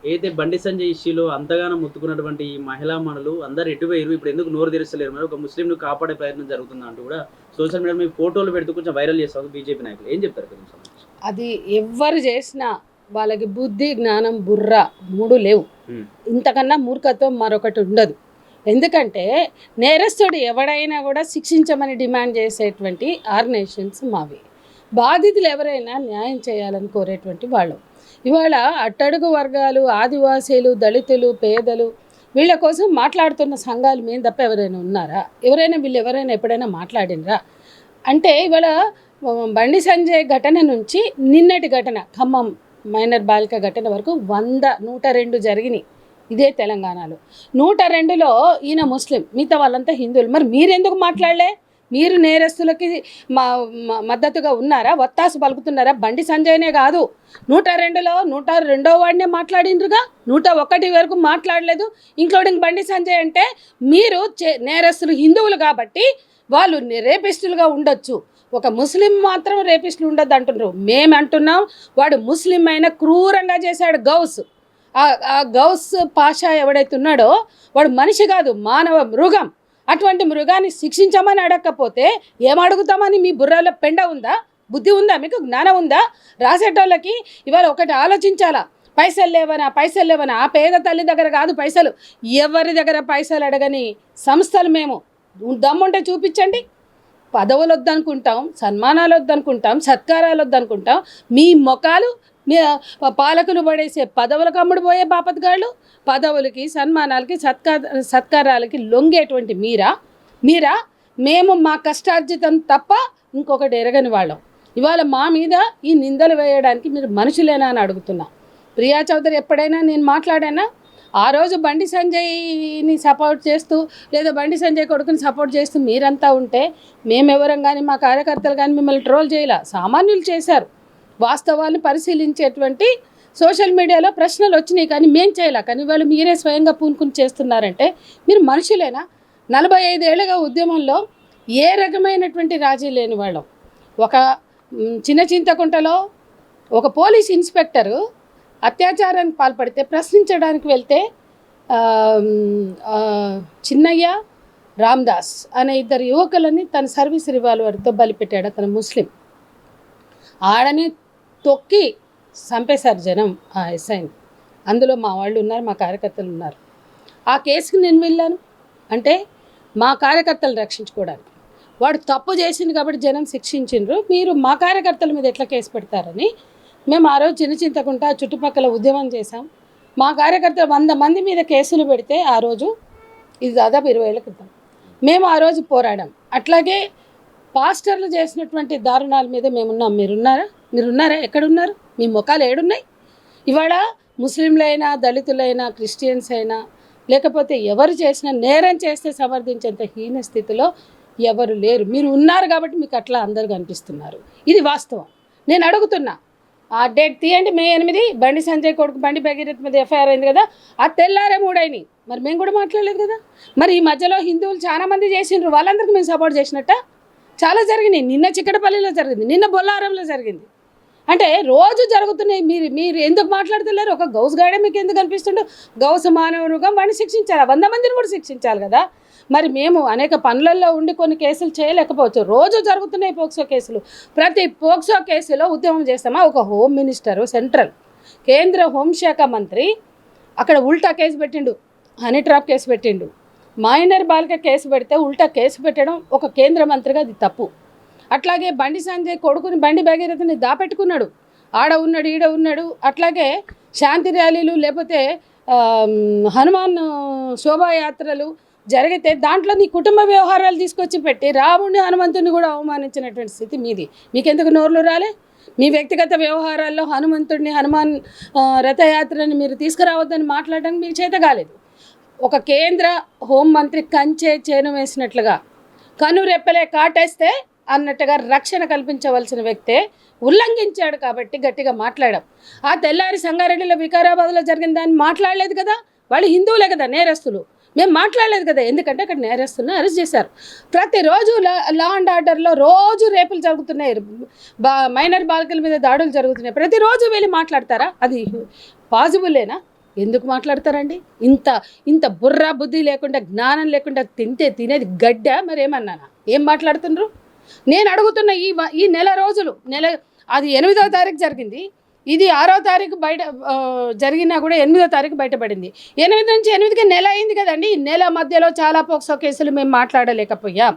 అయితే బండి సంజయ్ ఇష్యూలో అంతగానం మొత్తుకున్నటువంటి ఈ మహిళా మణులు అందరూ ఎటుపోయిర్రు. ఇప్పుడు ఎందుకు నోరు తెరుస్తలేరు మరి? ఒక ముస్లింను కాపాడే ప్రయత్నం జరుగుతుందా అంటూ కూడా సోషల్ మీడియాలో మీ ఫోటోలు పెడుతూ కొంచెం వైరల్ చేస్తారు బీజేపీ నాయకులు. ఏం చెప్తారు కొంచెం? అది ఎవ్వరు చేసినా వాళ్ళకి బుద్ధి, జ్ఞానం, బుర్ర 3 లేవు. ఇంతకన్నా మూర్ఖత్వం మరొకటి ఉండదు. ఎందుకంటే నేరస్తుడు ఎవడైనా కూడా శిక్షించమని డిమాండ్ చేసేటువంటి ఆర్గనైజేషన్స్ మావి. బాధితులు ఎవరైనా న్యాయం చేయాలని కోరేటువంటి వాళ్ళు. ఇవాళ అట్టడుగు వర్గాలు, ఆదివాసీలు, దళితులు, పేదలు వీళ్ళ కోసం మాట్లాడుతున్న సంఘాలు మేము తప్ప ఎవరైనా ఉన్నారా? వీళ్ళు ఎవరైనా ఎప్పుడైనా మాట్లాడినరా? అంటే ఇవాళ బండి సంజయ్ ఘటన నుంచి నిన్నటి ఘటన ఖమ్మం మైనర్ బాలిక ఘటన వరకు 102 జరిగినాయి ఇదే తెలంగాణలో. 102లో ఈయన ముస్లిం, మిగతా వాళ్ళంతా హిందువులు. మరి మీరెందుకు మాట్లాడలే? మీరు నేరస్తులకి మద్దతుగా ఉన్నారా? వత్తాసు పలుకుతున్నారా? బండి సంజయ్నే కాదు, 102లో 102వ వాడినే మాట్లాడిండ్రుగా, 101 వరకు మాట్లాడలేదు, ఇంక్లూడింగ్ బండి సంజయ్. అంటే మీరు నేరస్తులు హిందువులు కాబట్టి వాళ్ళు రేపిస్టులుగా ఉండొచ్చు, ఒక ముస్లిం మాత్రం రేపిస్టులు ఉండొద్దు అంటున్నారు. మేము అంటున్నాం వాడు ముస్లిం అయినా క్రూరంగా చేశాడు. ఆ గౌస్ పాషా ఎవడైతే ఉన్నాడో వాడు మనిషి కాదు, మానవ మృగం. అటువంటి మృగాన్ని శిక్షించమని అడగకపోతే ఏమడుగుతామని మీ బుర్రలో పెండ ఉందా? బుద్ధి ఉందా? మీకు జ్ఞానం ఉందా? రాసేటోళ్ళకి ఇవాళ ఒకటి ఆలోచించాలా. పైసలు లేవనా? ఆ పేద తల్లి దగ్గర కాదు పైసలు, ఎవరి దగ్గర పైసలు అడగని సంస్థలు మేము. దమ్ముంటే చూపించండి. పదవులు వద్దనుకుంటాం, సన్మానాలు వద్దనుకుంటాం, సత్కారాలు వద్దనుకుంటాం. మీ మొఖాలు పాలకులు పడేసే పదవులకు అమ్ముడుపోయే బాపత్గాళ్ళు, పదవులకి, సన్మానాలకి, సత్కారాలకి లొంగేటువంటి మీరా మేము మా కష్టార్జితం తప్ప ఇంకొకటి ఎరగని వాళ్ళం. ఇవాళ మా మీద ఈ నిందలు వేయడానికి మీరు మనుషులేనా అని అడుగుతున్నా. ప్రియా చౌదరి ఎప్పుడైనా నేను మాట్లాడానా? ఆ రోజు బండి సంజయ్ని సపోర్ట్ చేస్తూ లేదా బండి సంజయ్ కొడుకుని సపోర్ట్ చేస్తూ మీరంతా ఉంటే మేమెవరం కానీ మా కార్యకర్తలు కానీ మిమ్మల్ని ట్రోల్ చేయాల. సామాన్యులు చేశారు. వాస్తవాన్ని పరిశీలించేటువంటి సోషల్ మీడియాలో ప్రశ్నలు వచ్చినాయి కానీ మేం చేయలే. కానీ వాళ్ళు మీరే స్వయంగా పూనుకుని చేస్తున్నారంటే మీరు మనుషులేనా? 45 ఏళ్ళుగా ఉద్యమంలో ఏ రకమైనటువంటి రాజీ లేని వాళ్ళం. ఒక చిన్న చింతకుంటలో ఒక పోలీస్ ఇన్స్పెక్టరు అత్యాచారానికి పాల్పడితే ప్రశ్నించడానికి వెళ్తే చిన్నయ్య, రామ్దాస్ అనే 2 యువకులని తన సర్వీస్ రివాల్వర్తో బలిపెట్టాడు. అతను ముస్లిం. ఆడని తొక్కి చంపేశారు జనం ఆ ఎస్ఐని. అందులో మా వాళ్ళు ఉన్నారు, మా కార్యకర్తలు ఉన్నారు. ఆ కేసుకి నేను వెళ్ళాను అంటే మా కార్యకర్తలు రక్షించుకోవడానికి. వాడు తప్పు చేసింది కాబట్టి జనం శిక్షించిండ్రు, మీరు మా కార్యకర్తల మీద ఎట్లా కేసు పెడతారని మేము ఆ రోజు చింతకుంటా చుట్టుపక్కల ఉద్యమం చేశాం. మా కార్యకర్తలు 100 మంది మీద కేసులు పెడితే ఆ రోజు, ఇది దాదాపు 20 ఏళ్ళ క్రితం, మేము ఆ రోజు పోరాడాం. అట్లాగే పాస్టర్లు చేసినటువంటి దారుణాల మీద మేమున్నాం. మీరున్నారా? ఎక్కడున్నారు? మీ ముఖాలు ఏడున్నాయి? ఇవాళ ముస్లింలైనా, దళితులైనా, క్రిస్టియన్స్ అయినా, లేకపోతే ఎవరు చేసినా నేరం చేస్తే సమర్థించేంత హీన స్థితిలో ఎవరు లేరు. మీరు ఉన్నారు కాబట్టి మీకు అట్లా అందరు కనిపిస్తున్నారు. ఇది వాస్తవం. నేను అడుగుతున్నా, ఆ డేట్ తీయండి, May 8 బండి సంజయ్ కొడుకు బండి భగీరథ్ మీద ఎఫ్ఐఆర్ అయింది కదా, ఆ తెల్లారే 3 అయినాయి. మరి మేము కూడా మాట్లాడలేదు కదా. మరి ఈ మధ్యలో హిందువులు చాలామంది చేసిండ్రు, వాళ్ళందరికీ మేము సపోర్ట్ చేసినట్ట? చాలా జరిగినాయి. నిన్న చిక్కడపల్లిలో జరిగింది, నిన్న బొల్లారంలో జరిగింది. అంటే రోజు జరుగుతున్నాయి. మీరు ఎందుకు మాట్లాడతలేరు? ఒక గౌస్ గాడే మీకు ఎందుకు అనిపిస్తుండో? గౌస్ మానవునిగా వాడిని శిక్షించాలి, 100 మందిని కూడా శిక్షించాలి కదా. మరి మేము అనేక పనులలో ఉండి కొన్ని కేసులు చేయలేకపోవచ్చు. రోజు జరుగుతున్నాయి పోక్సో కేసులు. ప్రతి పోక్సో కేసులో ఉద్యమం చేస్తామా? ఒక హోమ్ మినిస్టరు, సెంట్రల్ కేంద్ర హోంశాఖ మంత్రి అక్కడ ఉల్టా కేసు పెట్టిండు, హనీ ట్రాప్ కేసు పెట్టిండు. మైనర్ బాలిక కేసు పెడితే ఉల్టా కేసు పెట్టడం ఒక కేంద్ర మంత్రిగా అది తప్పు. అట్లాగే బండి సంజయ్ కొడుకుని బండి భగీరథని దాపెట్టుకున్నాడు, ఆడ ఉన్నాడు, ఈడ ఉన్నాడు. అట్లాగే శాంతి ర్యాలీలు లేకపోతే హనుమాన్ శోభాయాత్రలు జరిగితే దాంట్లో నీ కుటుంబ వ్యవహారాలు తీసుకొచ్చి పెట్టి రాముడిని, హనుమంతుని కూడా అవమానించినటువంటి స్థితి మీది. మీకెందుకు నోర్లు రాలే? మీ వ్యక్తిగత వ్యవహారాల్లో హనుమాన్ రథయాత్రని మీరు తీసుకురావద్దని మాట్లాడడానికి మీకు చేత కాలేదు. ఒక కేంద్ర హోంమంత్రి కంచే చేను వేసినట్లుగా కనురెప్పలే కాటేస్తే అన్నట్టుగా రక్షణ కల్పించవలసిన వ్యక్తే ఉల్లంఘించాడు కాబట్టి గట్టిగా మాట్లాడాం. ఆ తెల్లారి సంగారెడ్డిలో, వికారాబాద్లో జరిగిన దాన్ని మాట్లాడలేదు కదా. వాళ్ళు హిందువులే కదా నేరస్తులు, మేము మాట్లాడలేదు కదా. ఎందుకంటే అక్కడ నేరస్తులను అరెస్ట్ చేశారు. ప్రతిరోజు లా అండ్ ఆర్డర్లో రోజు రేపులు జరుగుతున్నాయి, మైనర్ బాలికల మీద దాడులు జరుగుతున్నాయి. ప్రతిరోజు వెళ్ళి మాట్లాడతారా? అది పాసిబుల్లేనా? ఎందుకు మాట్లాడతారండి? ఇంత ఇంత బుర్ర బుద్ధి లేకుండా జ్ఞానం లేకుండా తినేది గడ్డ. మరి ఏమన్నానా? ఏం మాట్లాడుతున్నారు? నేను అడుగుతున్న ఈ నెల రోజులు, అది 8వ తారీఖు జరిగింది, ఇది 6వ తారీఖు బయట జరిగినా కూడా 8వ తారీఖు బయటపడింది. 8 నుంచి 8కి నెల అయింది కదండి. ఈ నెల మధ్యలో చాలా పోక్సో కేసులు మేము మాట్లాడలేకపోయాం.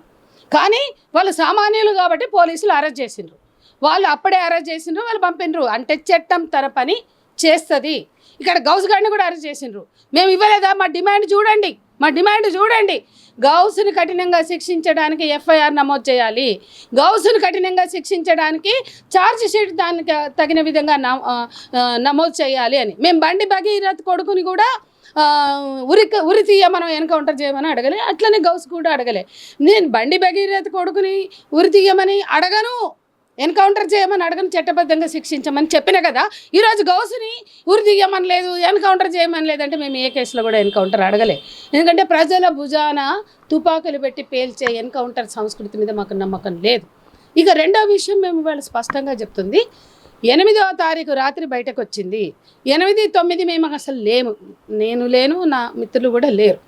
కానీ వాళ్ళు సామాన్యులు కాబట్టి పోలీసులు అరెస్ట్ చేసిండ్రు. వాళ్ళు అప్పుడే అరెస్ట్ చేసిండ్రు, వాళ్ళు పంపిండ్రు. అంటే చట్టం తన పని చేస్తుంది. ఇక్కడ గౌస్ గారిని కూడా అరెస్ట్ చేసిండ్రు. మేము ఇవ్వలేదా? మా డిమాండ్ చూడండి. గౌస్ని కఠినంగా శిక్షించడానికి ఎఫ్ఐఆర్ నమోదు చేయాలి. గౌస్ని కఠినంగా శిక్షించడానికి ఛార్జ్ షీట్ దానికి తగిన విధంగా నమోదు చేయాలి అని. మేము బండి భగీరథ్ కొడుకుని కూడా ఉరి తీయమనం ఎన్కౌంటర్ చేయమని అడగలే, అట్లనే గౌస్ కూడా అడగలే. నేను బండి భగీరథ్ కొడుకుని ఉరి తీయమని అడగను, ఎన్కౌంటర్ చేయమని అడగను, చట్టబద్ధంగా శిక్షించమని చెప్పిన కదా. ఈరోజు గౌసుని ఉరి తీయమని లేదు, ఎన్కౌంటర్ చేయమని లేదంటే మేము ఏ కేసులో కూడా ఎన్కౌంటర్ అడగలే. ఎందుకంటే ప్రజల భుజాన తుపాకులు పెట్టి పేల్చే ఎన్కౌంటర్ సంస్కృతి మీద మాకు నమ్మకం లేదు. ఇక రెండో విషయం మేము ఇవాళ స్పష్టంగా చెప్తుంది, 8వ తారీఖు రాత్రి బయటకు వచ్చింది. 8, 9 మేము అసలు లేము. నేను లేను, నా మిత్రులు కూడా లేరు.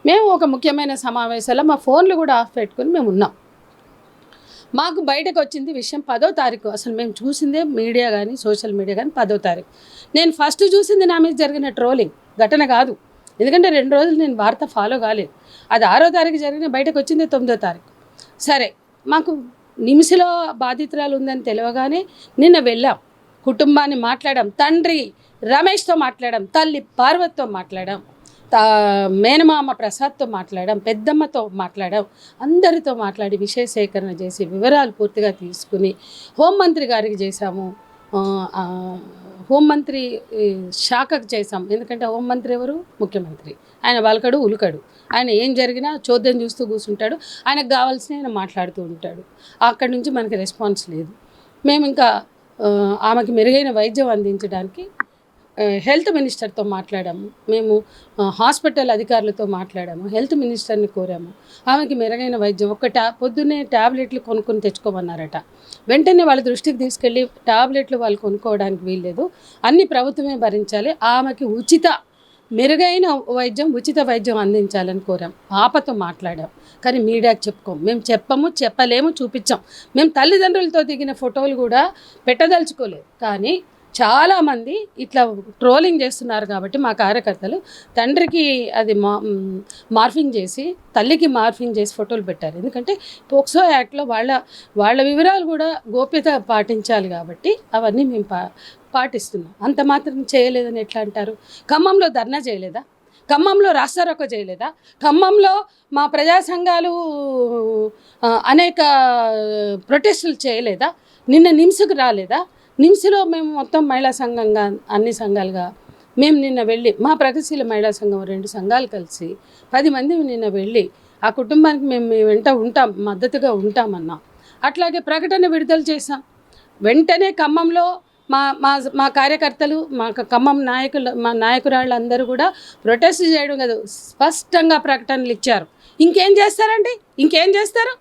మేము ఒక ముఖ్యమైన సమావేశాల్లో మా ఫోన్లు కూడా ఆఫ్ పెట్టుకుని మేము ఉన్నాం. మాకు బయటకు వచ్చింది విషయం 10వ తారీఖు. అసలు మేము చూసిందే మీడియా కానీ సోషల్ మీడియా కానీ 10వ తారీఖు. నేను ఫస్ట్ చూసింది నా మీద జరిగిన ట్రోలింగ్ ఘటన కాదు. ఎందుకంటే 2 రోజులు నేను వార్త ఫాలో కాలేదు. అది 6వ తారీఖు జరిగిన, బయటకు వచ్చింది 9వ తారీఖు. సరే, మాకు నిమిషంలో బాధితురాలు ఉందని తెలియగానే నిన్న వెళ్ళాం, కుటుంబాన్ని మాట్లాడాం, తండ్రి రమేష్తో మాట్లాడాం, తల్లి పార్వతితో మాట్లాడాం, మేనమామ ప్రసాద్తో మాట్లాడాం, పెద్దమ్మతో మాట్లాడాం, అందరితో మాట్లాడి విషయ సేకరణ చేసి వివరాలు పూర్తిగా తీసుకుని హోంమంత్రి గారికి చేశాము, హోంమంత్రి శాఖకు చేశాం. ఎందుకంటే హోంమంత్రి ఎవరు? ముఖ్యమంత్రి. ఆయన వలకడు ఉలుకడు. ఆయన ఏం జరిగినా చోద్యం చూస్తూ కూర్చుంటాడు. ఆయనకు కావాల్సిన ఆయన మాట్లాడుతూ ఉంటాడు. అక్కడి నుంచి మనకి రెస్పాన్స్ లేదు. మేము ఇంకా ఆమెకి మెరుగైన వైద్యం అందించడానికి హెల్త్ మినిస్టర్తో మాట్లాడాము, మేము హాస్పిటల్ అధికారులతో మాట్లాడాము, హెల్త్ మినిస్టర్ని కోరాము. ఆమెకి మెరుగైన వైద్యం పొద్దున్నే ట్యాబ్లెట్లు కొనుక్కొని తెచ్చుకోమన్నారట. వెంటనే వాళ్ళ దృష్టికి తీసుకెళ్ళి ట్యాబ్లెట్లు వాళ్ళు కొనుక్కోవడానికి వీల్లేదు, అన్ని ప్రభుత్వమే భరించాలి, ఆమెకి మెరుగైన వైద్యం, ఉచిత వైద్యం అందించాలని కోరాం. పాపతో మాట్లాడాం. కానీ మీడియాకి చెప్పుకోం. మేము చెప్పలేము, చూపించాం. మేము తల్లిదండ్రులతో దిగిన ఫోటోలు కూడా పెట్టదలుచుకోలేదు. కానీ చాలామంది ఇట్లా ట్రోలింగ్ చేస్తున్నారు కాబట్టి మా కార్యకర్తలు తండ్రికి అది మార్ఫింగ్ చేసి, తల్లికి మార్ఫింగ్ చేసి ఫోటోలు పెట్టారు. ఎందుకంటే పోక్సో యాక్ట్లో వాళ్ళ వివరాలు కూడా గోప్యత పాటించాలి కాబట్టి అవన్నీ మేము పాటిస్తున్నాం. అంత మాత్రం చేయలేదని ఎట్లా అంటారు? ఖమ్మంలో ధర్నా చేయలేదా? ఖమ్మంలో రాస్తారోకో చేయలేదా? ఖమ్మంలో మా ప్రజా సంఘాలు అనేక ప్రొటెస్టులు చేయలేదా? నిన్న నిమ్స్కు రాలేదా? నిమ్స్లో మేము మొత్తం మహిళా సంఘంగా, అన్ని సంఘాలుగా మేము నిన్న వెళ్ళి, మా ప్రగతిశీల మహిళా సంఘం 2 సంఘాలు కలిసి 10 మంది నిన్న వెళ్ళి ఆ కుటుంబానికి మేము వెంట ఉంటాం, మద్దతుగా ఉంటామన్నాం. అట్లాగే ప్రకటన విడుదల చేశాం. వెంటనే ఖమ్మంలో మా కార్యకర్తలు, మా ఖమ్మం మా నాయకురాళ్ళు అందరూ కూడా ప్రొటెస్ట్ చేయడం కాదు, స్పష్టంగా ప్రకటనలు ఇచ్చారు. ఇంకేం చేస్తారు?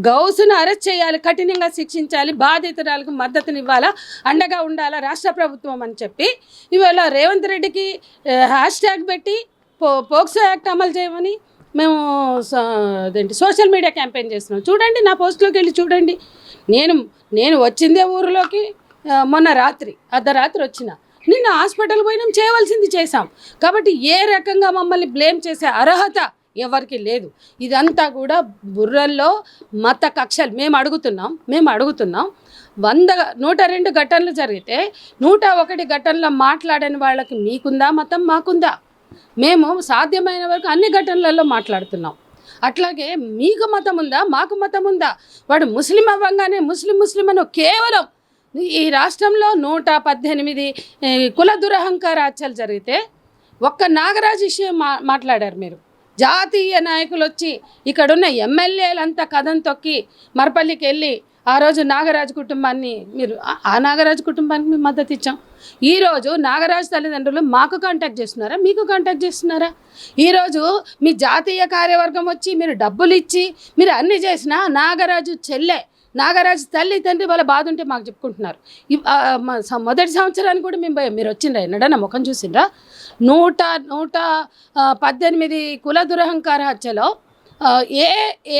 గౌసును అరెస్ట్ చేయాలి, కఠినంగా శిక్షించాలి, బాధితురాలకు మద్దతునివ్వాలా, అండగా ఉండాలా రాష్ట్ర ప్రభుత్వం అని చెప్పి ఇవాళ రేవంత్ రెడ్డికి హ్యాష్ట్యాగ్ పెట్టి పోక్సో యాక్ట్ అమలు చేయమని మేము సోషల్ మీడియా క్యాంపెయిన్ చేస్తున్నాం. చూడండి, నా పోస్ట్లోకి వెళ్ళి చూడండి. నేను వచ్చిందే ఊరిలోకి మొన్న అర్ధరాత్రి వచ్చిన, నిన్న హాస్పిటల్ పోయినాం, చేయవలసింది చేశాం. కాబట్టి ఏ రకంగా మమ్మల్ని బ్లేమ్ చేసే అర్హత ఎవరికి లేదు. ఇదంతా కూడా బుర్రల్లో మత కక్షలు. మేము అడుగుతున్నాం 102 ఘటనలు జరిగితే 101 ఘటనలో మాట్లాడని వాళ్ళకి మీకుందా మతం? మాకుందా? మేము సాధ్యమైన వరకు అన్ని ఘటనలలో మాట్లాడుతున్నాం. అట్లాగే మీకు మతం ఉందా? మాకు మతం ఉందా? వాడు ముస్లిం అవ్వగానే ముస్లిం అని కేవలం ఈ రాష్ట్రంలో 118 కుల దురహంకార హత్యలు జరిగితే ఒక్క నాగరాజు విషయం మాట్లాడారు మీరు. జాతీయ నాయకులు వచ్చి ఇక్కడున్న ఎమ్మెల్యేలంతా కథం తొక్కి మరపల్లికి వెళ్ళి ఆ రోజు నాగరాజు కుటుంబాన్ని ఆ నాగరాజు కుటుంబానికి మేము మద్దతు ఇచ్చాం. ఈరోజు నాగరాజు తల్లిదండ్రులు మాకు కాంటాక్ట్ చేస్తున్నారా? మీకు కాంటాక్ట్ చేస్తున్నారా? ఈరోజు మీ జాతీయ కార్యవర్గం వచ్చి మీరు డబ్బులు ఇచ్చి మీరు అన్నీ చేసినా నాగరాజు చెల్లె నాగరాజు తల్లి తండ్రి వాళ్ళ బాధ ఉంటే మాకు చెప్పుకుంటున్నారు. మొదటి సంవత్సరానికి కూడా మేము మీరు వచ్చిండ్రా ఎన్నడన్నా ముఖం చూసిండ్రా? 118 కుల దురహంకార హత్యలో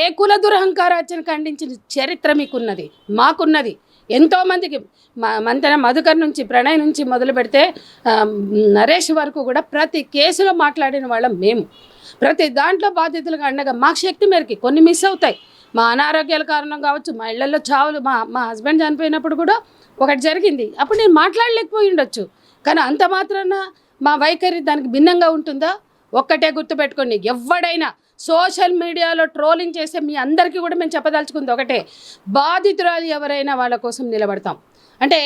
ఏ కుల దురహంకార హత్యను ఖండించిన చరిత్ర మీకున్నది, మాకున్నది. ఎంతోమందికి మంతెన మధుకర్ నుంచి ప్రణయ్ నుంచి మొదలు పెడితే నరేష్ వరకు కూడా ప్రతి కేసులో మాట్లాడిన వాళ్ళం మేము. ప్రతి దాంట్లో బాధ్యతలుగా అండగా మాకు శక్తి మేరకి కొన్ని మిస్ అవుతాయి. మా అనారోగ్యాల కారణం కావచ్చు, మా ఇళ్లలో చావులు, మా హస్బెండ్ చనిపోయినప్పుడు కూడా ఒకటి జరిగింది. అప్పుడు నేను మాట్లాడలేకపోయి ఉండొచ్చు. కానీ అంత మాత్రాన మా వైఖరి దానికి భిన్నంగా ఉంటుందా? ఒక్కటే గుర్తుపెట్టుకోండి, ఎవడైనా సోషల్ మీడియాలో ట్రోలింగ్ చేసే మీ అందరికీ కూడా మేము చెప్పదలుచుకుంది ఒకటే, బాధితురాలు ఎవరైనా వాళ్ళ కోసం నిలబడతాం. అంటే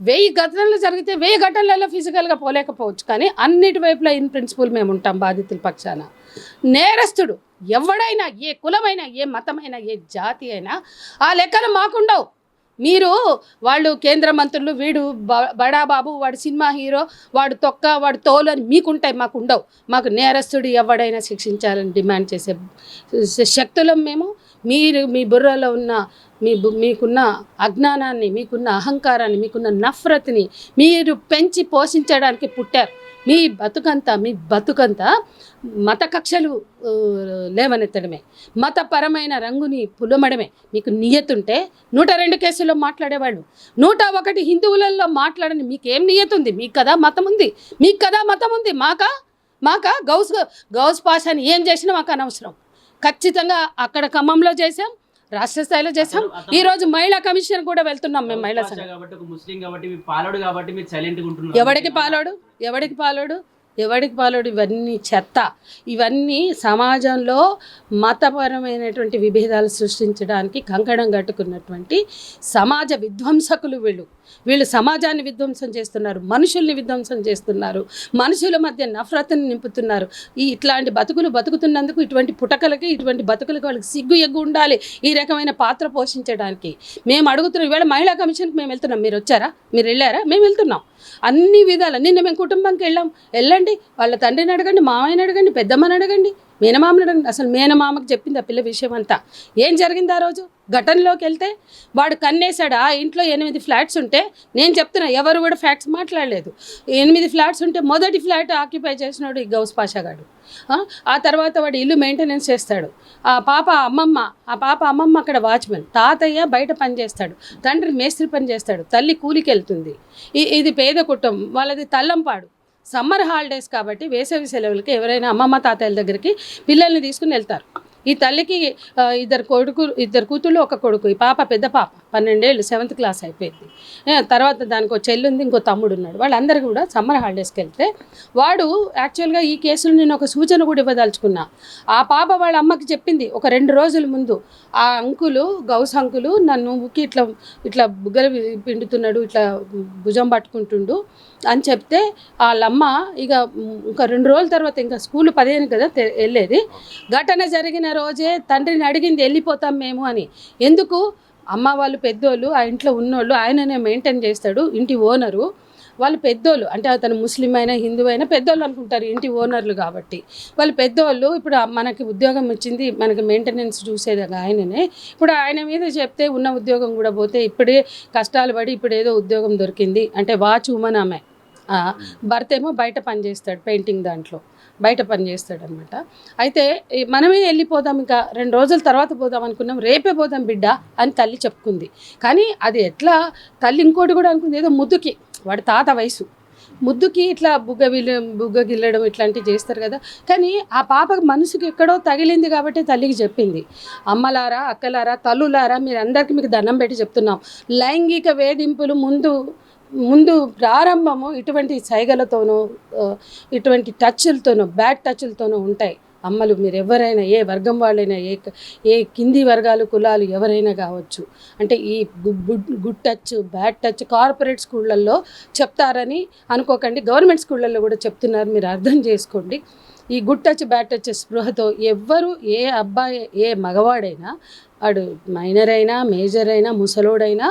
1000 ఘటనలు జరిగితే 1000 ఘటనలలో ఫిజికల్గా పోలేకపోవచ్చు, కానీ అన్నిటి వైపులా ఇన్ ప్రిన్సిపల్ మేము ఉంటాం బాధితుల పక్షాన. నేరస్తుడు ఎవడైనా, ఏ కులమైనా, ఏ మతమైనా, ఏ జాతి అయినా ఆ లెక్కలు మాకుండవు. మీరు వాళ్ళు కేంద్ర మంత్రులు, వీడు బడాబాబు, వాడు సినిమా హీరో, వాడు తొక్క, వాడు తోలు అని మీకుంటాయి, మాకు ఉండవు. మాకు నేరస్తుడు ఎవడైనా శిక్షించాలని డిమాండ్ చేసే శక్తులం మేము. మీరు మీ బుర్రలో ఉన్న మీకున్న అజ్ఞానాన్ని, మీకున్న అహంకారాన్ని, మీకున్న నఫ్రత్ని మీరు పెంచి పోషించడానికి పుట్టారు. మీ బతుకంతా మత కక్షలు లేవనెత్తడమే, మతపరమైన రంగుని పులమడమే. మీకు నియతుంటే 102 కేసుల్లో మాట్లాడేవాళ్ళు, 101 హిందువులలో మాట్లాడని మీకేం నియతుంది? మీకు కదా మతం ఉంది, మాకా గౌస్ పాషాని ఏం చేసినా మాకు అనవసరం. ఖచ్చితంగా అక్కడ ఖమ్మంలో చేసాం, రాష్ట్ర స్థాయిలో చేసాం. ఈ రోజు మహిళా కమిషన్ కూడా వెళ్తున్నాం మేము. మహిళా సంఘం ఎవడికి పాలోడు? ఇవన్నీ చెత్త. ఇవన్నీ సమాజంలో మతపరమైనటువంటి విభేదాలు సృష్టించడానికి కంకణం కట్టుకున్నటువంటి సమాజ విధ్వంసకులు వీళ్ళు సమాజాన్ని విధ్వంసం చేస్తున్నారు, మనుషుల్ని విధ్వంసం చేస్తున్నారు, మనుషుల మధ్య నఫరత్ని నింపుతున్నారు. ఇట్లాంటి బతుకుతున్నందుకు ఇటువంటి పుటకలకి, ఇటువంటి బతుకులకి వాళ్ళకి సిగ్గు ఎగ్గు ఉండాలి ఈ రకమైన పాత్ర పోషించడానికి. మేము అడుగుతున్నాం. ఈవేళ మహిళా కమిషన్కి మేము వెళ్తున్నాం. మీరు వచ్చారా? మీరు వెళ్ళారా? మేము వెళ్తున్నాం. అన్ని విధాలు. నిన్న మేము కుటుంబంకి వెళ్ళండి, వాళ్ళ తండ్రిని అడగండి, మామయ్యని అడగండి, పెద్దమ్మని అడగండి, మేనమామని అడగండి. అసలు మేనమామకు చెప్పింది ఆ పిల్ల విషయం అంతా. ఏం జరిగింది ఆ రోజు? ఘటనలోకి వెళ్తే వాడు కన్నేశాడు. ఆ ఇంట్లో 8 ఫ్లాట్స్ ఉంటే, నేను చెప్తున్నా ఎవరు కూడా ఫ్యాక్ట్స్ మాట్లాడలేదు. 8 ఫ్లాట్స్ ఉంటే మొదటి ఫ్లాట్ ఆక్యుపై చేసినాడు ఈ గౌస్ పాషాగాడు. ఆ తర్వాత వాడు ఇల్లు మెయింటెనెన్స్ చేస్తాడు. ఆ పాప అమ్మమ్మ అక్కడ వాచ్మెన్, తాతయ్య బయట పని చేస్తాడు, తండ్రి మేస్త్రి పని చేస్తాడు, తల్లి కూలికి వెళ్తుంది. ఇది పేద కుటుంబం, వాళ్ళది తల్లంపాడు. సమ్మర్ హాలిడేస్ కాబట్టి వేసవి సెలవులకి ఎవరైనా అమ్మమ్మ తాతయ్యల దగ్గరికి పిల్లల్ని తీసుకుని వెళ్తారు. ఈ తల్లికి 2 కూతుళ్ళు 1 కొడుకు. ఈ పెద్ద పాప 12 ఏళ్ళు, 7th క్లాస్ అయిపోయింది. తర్వాత దానికి ఒక చెల్లి ఉంది, ఇంకో తమ్ముడు ఉన్నాడు. వాళ్ళందరూ కూడా సమ్మర్ హాలిడేస్కి వెళ్తే వాడు యాక్చువల్గా ఈ కేసులో నేను ఒక సూచన కూడా ఇవ్వదలుచుకున్నా. ఆ పాప వాళ్ళ అమ్మకి చెప్పింది ఒక 2 రోజుల ముందు, ఆ గౌస్ అంకులు నన్ను ఊకి ఇట్లా బుగ్గలు పిండుతున్నాడు, ఇట్లా భుజం పట్టుకుంటుండు అని చెప్తే వాళ్ళమ్మ ఇంకా 2 రోజుల తర్వాత, ఇంకా స్కూల్ 15 కదా వెళ్ళేది, ఘటన జరిగిన రోజే తండ్రిని అడిగింది వెళ్ళిపోతాం మేము అని. ఎందుకు? అమ్మ వాళ్ళు పెద్దోళ్ళు, ఆ ఇంట్లో ఉన్నోళ్ళు, ఆయననే మెయింటైన్ చేస్తాడు, ఇంటి ఓనరు. వాళ్ళు పెద్దోళ్ళు, అంటే అతను ముస్లిం అయినా హిందూ అయినా పెద్దోళ్ళు అనుకుంటారు, ఇంటి ఓనర్లు కాబట్టి. వాళ్ళు పెద్దోళ్ళు. ఇప్పుడు మనకి ఉద్యోగం వచ్చింది, మనకి మెయింటెనెన్స్ చూసేది ఆయననే. ఇప్పుడు ఆయన మీద చెప్తే ఉన్న ఉద్యోగం కూడా పోతే, ఇప్పుడే కష్టాలు పడి ఇప్పుడు ఏదో ఉద్యోగం దొరికింది అంటే వాచ్ ఉమెన్ ఆమె, భర్త ఏమో బయట పని చేస్తాడు, పెయింటింగ్ దాంట్లో బయట పని చేస్తాడనమాట. అయితే మనమే వెళ్ళిపోదాం, ఇంకా 2 రోజుల తర్వాత పోదాం అనుకున్నాం, రేపే పోదాం బిడ్డ అని తల్లి చెప్పుకుంది. కానీ అది ఎట్లా తల్లి ఇంకోటి కూడా అనుకుంది, ఏదో ముద్దుకి, వాడి తాత వయసు, ముద్దుకి ఇట్లా బుగ్గ గిల్లడం ఇట్లాంటివి చేస్తారు కదా. కానీ ఆ పాపకు మనసుకి ఎక్కడో తగిలింది కాబట్టి తల్లికి చెప్పింది. అమ్మలారా, అక్కలారా, తల్లులారా, మీకు దండం పెట్టి చెప్తున్నాం, లైంగిక వేధింపులు ముందు ప్రారంభము ఇటువంటి సైగలతోనో, ఇటువంటి టచ్లతోనో, బ్యాడ్ టచ్లతోనో ఉంటాయి. అమ్మలు మీరు ఎవరైనా, ఏ వర్గం వాళ్ళైనా, ఏ కింది వర్గాలు కులాలు ఎవరైనా కావచ్చు. అంటే ఈ good touch, bad touch corporate స్కూళ్ళల్లో చెప్తారని అనుకోకండి, గవర్నమెంట్ స్కూళ్ళల్లో కూడా చెప్తున్నారు, మీరు అర్థం చేసుకోండి. ఈ గుడ్ టచ్, బ్యాడ్ టచ్ స్పృహతో ఎవ్వరు, ఏ అబ్బాయి, ఏ మగవాడైనా, వాడు మైనర్ అయినా, మేజర్ అయినా, ముసలోడైనా,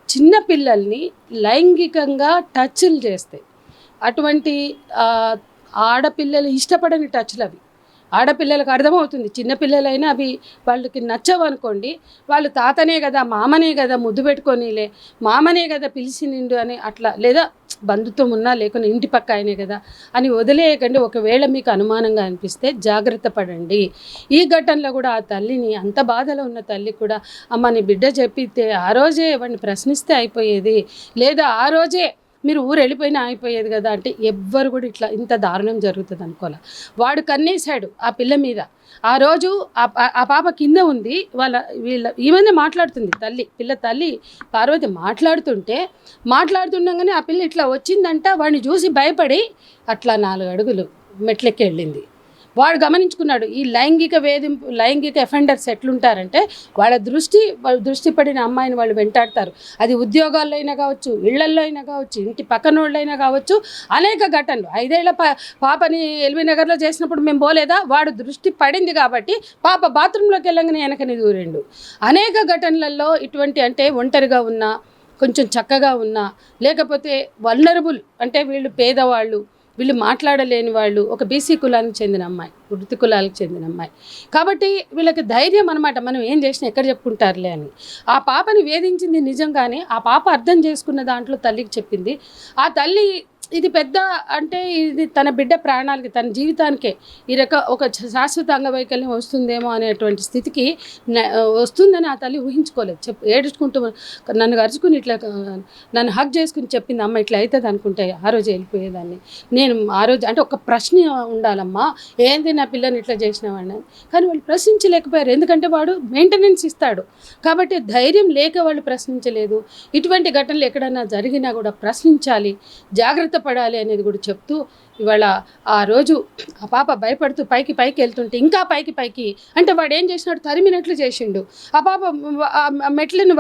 చిన్న పిల్లల్ని లైంగికంగా టచ్లు చేస్తాయి. అటువంటి ఆడపిల్లలు ఇష్టపడని టచ్లు అవి. ఆడపిల్లలకు అర్థమవుతుంది. చిన్నపిల్లలైనా అవి వాళ్ళకి నచ్చవు అనుకోండి, వాళ్ళు తాతనే కదా, మామనే కదా, ముద్దు పెట్టుకొనిలే, మామనే కదా పిలిచి నిండు అని అట్లా, లేదా బంధుత్వం ఉన్నా లేకుండా ఇంటి పక్క ఆయనే కదా అని వదిలేయకండి. ఒకవేళ మీకు అనుమానంగా అనిపిస్తే జాగ్రత్త పడండి. ఈ ఘటనలో కూడా ఆ తల్లిని, అంత బాధలో ఉన్న తల్లి కూడా అమ్మ నీ బిడ్డ చెప్పితే ఆ రోజే వాడిని ప్రశ్నిస్తే అయిపోయేది, లేదా ఆ రోజే మీరు ఊరు వెళ్ళిపోయినా అయిపోయేది కదా అంటే ఎవ్వరు కూడా ఇట్లా ఇంత దారుణం జరుగుతుంది అనుకోలే. వాడు కన్నేశాడు ఆ పిల్ల మీద. ఆ రోజు ఆ పాప కింద ఉంది, ఈమెనే మాట్లాడుతుంది పిల్ల తల్లి పార్వతి మాట్లాడుతుండగానే ఆ పిల్ల ఇట్లా వచ్చిందంట. వాడిని చూసి భయపడి అట్లా 4 అడుగులు మెట్లెక్కి వెళ్ళింది. వాడు గమనించుకున్నాడు ఈ లైంగిక అఫెండర్స్ ఎట్లుంటారంటే వాళ్ళ దృష్టి పడిన అమ్మాయిని వాళ్ళు వెంటాడతారు. అది ఉద్యోగాల్లో అయినా కావచ్చు, ఇళ్లల్లో అయినా కావచ్చు, ఇంటి పక్కనోళ్ళైనా కావచ్చు. అనేక ఘటనలు 5 ఏళ్ల పాపని ఎల్బీ నగర్లో చేసినప్పుడు మేము పోలేదా, వాడు దృష్టి పడింది కాబట్టి పాప బాత్రూంలోకి వెళ్ళగానే వెనకని దూరిండు. అనేక ఘటనలలో ఇటువంటి, అంటే ఒంటరిగా ఉన్నా, కొంచెం చక్కగా ఉన్నా, లేకపోతే వల్నరబుల్ అంటే వీళ్ళు పేదవాళ్ళు, వీళ్ళు మాట్లాడలేని వాళ్ళు, ఒక బీసీ కులానికి చెందిన అమ్మాయి, వృత్తి కులాలకు చెందిన అమ్మాయి కాబట్టి వీళ్ళకి ధైర్యం అనమాట, మనం ఏం చేసినా ఎక్కడ చెప్పుకుంటారులే అని. ఆ పాపని వేధించింది నిజంగానే. ఆ పాప అర్థం చేసుకున్న దాంట్లో తల్లికి చెప్పింది. ఆ తల్లి ఇది పెద్ద, అంటే ఇది తన బిడ్డ ప్రాణాలకి, తన జీవితానికే ఒక శాశ్వత అంగవైకల్యం వస్తుందేమో అనేటువంటి స్థితికి వస్తుందని ఆ తల్లి ఊహించుకోలేదు. ఏడుచుకుంటూ నన్ను గరుచుకుని ఇట్లా నన్ను హగ్ చేసుకుని చెప్పింది, అమ్మ ఇట్లా అవుతుంది అనుకుంటే ఆ రోజు వెళ్ళిపోయేదాన్ని నేను. ఆ రోజు అంటే ఒక ప్రశ్న ఉండాలమ్మా, ఏంది నా పిల్లని ఇట్లా చేసినావాడిని. కానీ వాళ్ళు ప్రశ్నించలేకపోయారు, ఎందుకంటే వాడు మెయింటెనెన్స్ ఇస్తాడు కాబట్టి. ధైర్యం లేక వాళ్ళు ప్రశ్నించలేదు. ఇటువంటి ఘటనలు ఎక్కడైనా జరిగినా కూడా ప్రశ్నించాలి, జాగ్రత్త పడాలి అనేది కూడా చెప్తూ, ఇవాళ ఆ రోజు ఆ పాప భయపడుతూ పైకి వెళ్తుంటే, ఇంకా పైకి అంటే వాడు ఏం చేసినాడు, తరిమినట్లు చేసిండు. ఆ పాప మెట్లను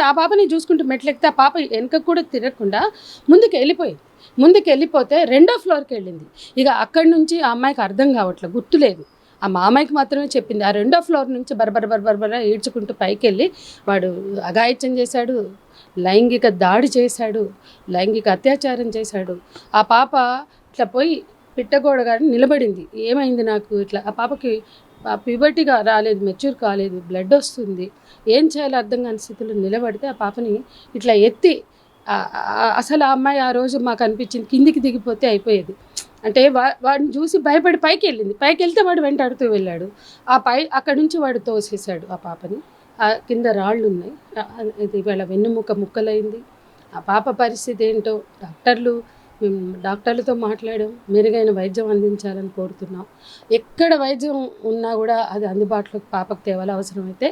ఆ పాపని చూసుకుంటూ మెట్లెక్కితే ఆ పాప వెనక కూడా తిరగకుండా ముందుకు వెళ్ళిపోతే 2వ ఫ్లోర్కి వెళ్ళింది. ఇక అక్కడి నుంచి ఆ అమ్మాయికి అర్థం కావట్లేదు, గుర్తులేదు. ఆ మామయ్యకి మాత్రమే చెప్పింది. ఆ 2వ ఫ్లోర్ నుంచి బరబర ఈడ్చుకుంటూ పైకి వెళ్ళి వాడు అఘాయిత్యం చేశాడు, లైంగిక దాడి చేశాడు, లైంగిక అత్యాచారం చేశాడు. ఆ పాప ఇట్లా పోయి పిట్టగోడగాని నిలబడింది. ఏమైంది నాకు ఇట్లా, ఆ పాపకి ప్యూబర్టీగా రాలేదు, మెచ్యూర్ కాలేదు, బ్లడ్ వస్తుంది, ఏం చేయాలో అర్థం కాని స్థితిలో నిలబడితే ఆ పాపని ఇట్లా ఎత్తి, అసలు ఆ అమ్మాయి ఆ రోజు మాకు అనిపించింది కిందికి దిగిపోతే అయిపోయేది. అంటే వాడిని చూసి భయపడి పైకి వెళ్తే వాడు వెంటాడుతూ వెళ్ళాడు. అక్కడి నుంచి వాడు తోసేశాడు ఆ పాపని. కింద రాళ్ళు ఉన్నాయి, ఇది ఇవాళ వెన్నుముక్క ముక్కలైంది. ఆ పాప పరిస్థితి ఏంటో డాక్టర్లతో మాట్లాడాం, మెరుగైన వైద్యం అందించాలని కోరుతున్నాం. ఎక్కడ వైద్యం ఉన్నా కూడా అది అందుబాటులోకి పాపకు తేవాలి. అవసరమైతే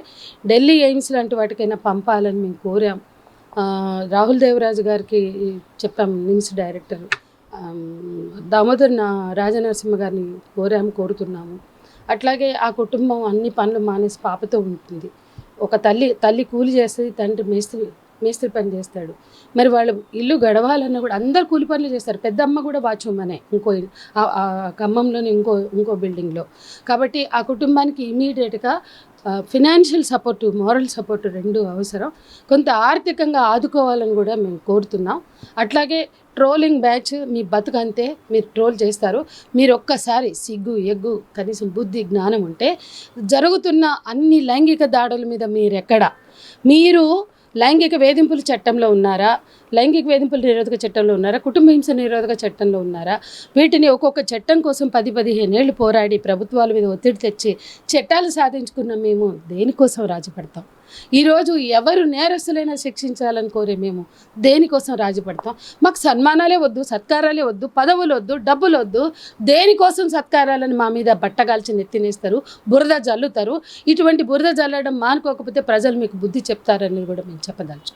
ఢిల్లీ ఎయిమ్స్ లాంటి వాటికైనా పంపాలని మేము కోరాం. రాహుల్ దేవరాజు గారికి చెప్పాం, నిమ్స్ డైరెక్టర్. దామోదర్ రాజనరసింహ గారిని కోరుతున్నాము. అట్లాగే ఆ కుటుంబం అన్ని పనులు మానేసి పాపతో ఉంటుంది. ఒక తల్లి కూలి చేస్తుంది, తండ్రి మేస్త్రి పని చేస్తాడు. మరి వాళ్ళు ఇల్లు గడవాలన్నా కూడా అందరు కూలి పనులు చేస్తారు. పెద్దమ్మ కూడా వాచ్మెనే ఖమ్మంలోని ఇంకో బిల్డింగ్లో. కాబట్టి ఆ కుటుంబానికి ఇమీడియట్గా ఫినాన్షియల్ సపోర్టు, మోరల్ సపోర్టు 2 అవసరం. కొంత ఆర్థికంగా ఆదుకోవాలని కూడా మేము కోరుతున్నాం. అట్లాగే ట్రోలింగ్ బ్యాచ్, మీ బతుకంతే, మీరు ట్రోల్ చేస్తారు. మీరు ఒక్కసారి సిగ్గు ఎగ్గు కనీసం బుద్ధి జ్ఞానం ఉంటే, జరుగుతున్న అన్ని లైంగిక దాడుల మీద మీరు లైంగిక వేధింపుల చట్టంలో ఉన్నారా, లైంగిక వేధింపుల నిరోధక చట్టంలో ఉన్నారా, కుటుంబ హింస నిరోధక చట్టంలో ఉన్నారా? వీటిని ఒక్కొక్క చట్టం కోసం 10-15 ఏళ్ళు పోరాడి ప్రభుత్వాల మీద ఒత్తిడి తెచ్చి చట్టాలు సాధించుకున్న మేము దేనికోసం రాజీపడతాం? ఈరోజు ఎవరు నేరస్తులైనా శిక్షించాలని కోరే మేము దేనికోసం రాజీపడతాం? మాకు సన్మానాలే వద్దు, సత్కారాలే వద్దు, పదవులు వద్దు, డబ్బులు వద్దు. దేనికోసం సత్కారాలను మా మీద బట్టగాల్చి నెత్తినేస్తారు, బురద జల్లుతారు. ఇటువంటి బురద జల్లడం మానుకోకపోతే ప్రజలు మీకు బుద్ధి చెప్తారని కూడా మేము చెప్పదలుచుకున్నాం.